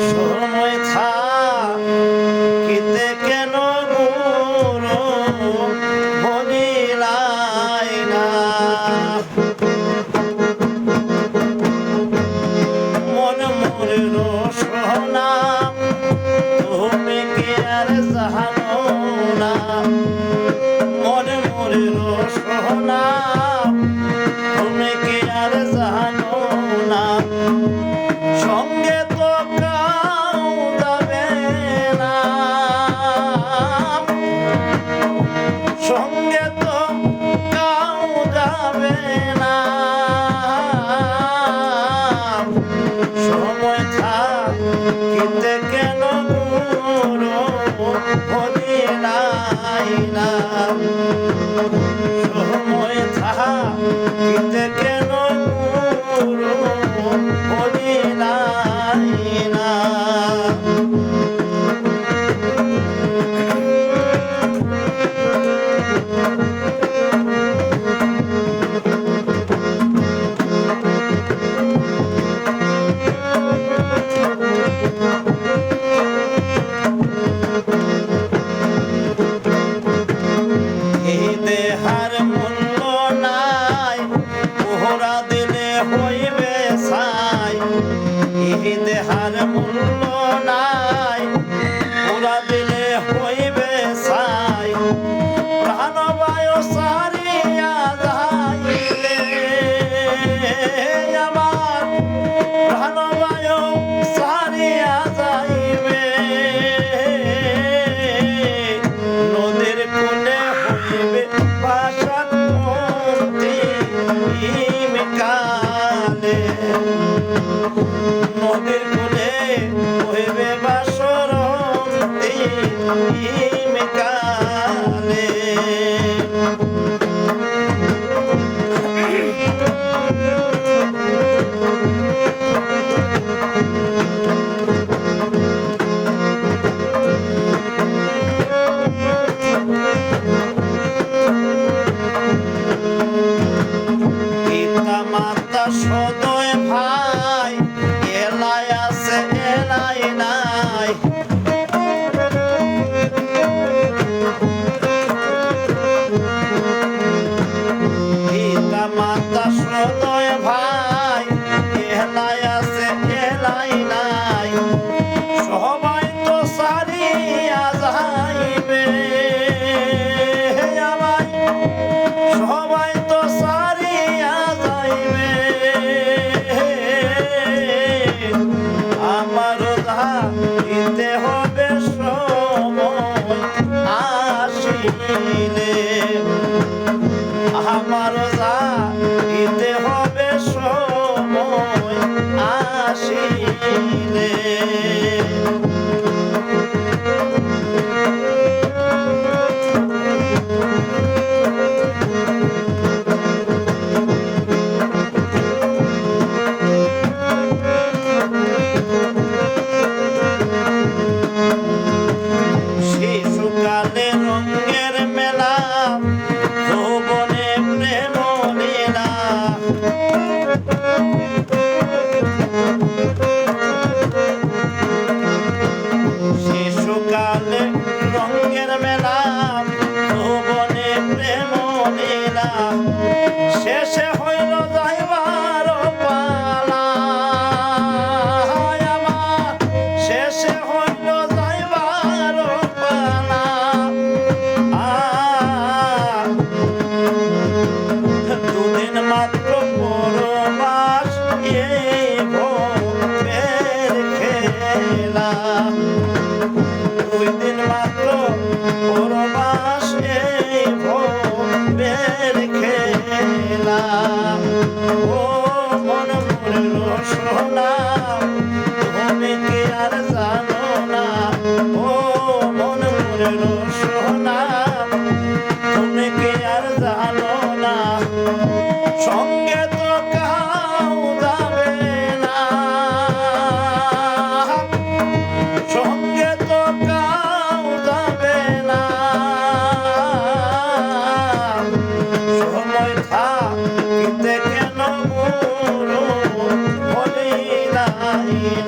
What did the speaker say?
সময় থাকিতে কেন গুরু ভজিলাই না মন মোর সোনা তুমি কি আর জানো না মন মোর সোনা তুমি কি আর জানো না সঙ্গে তো কাউ যাবে না সঙ্গে তো কাউ যাবে না সময় থাকিতে কেন গুরু ভজিলাই না সময় থাকিতে কেন গুরু ভজিলাই না এই দেহার মূল্য নাই পোহরা দিলে হইবে ছাই এই দেহার মূল্য নাই পোহরা দিলে হইবে ছাই প্রাণবায়ু সারিয়া যাইলে আমার প্রাণবায়ু সারিয়া যাইবে নদীর কোলে হইবে বাসন্তী কালে নদীর কোলে হইবে বাসন্তী কালে পিতা মাতা সদয় ভাই এলাই আছে এলাই নাই পিতা মাতা সদয় ভাই এলাই আছে এলাই নাই সবাই তো সারিয়া যাইবে আমায় সবাই তো সারিয়া যাইবে লাই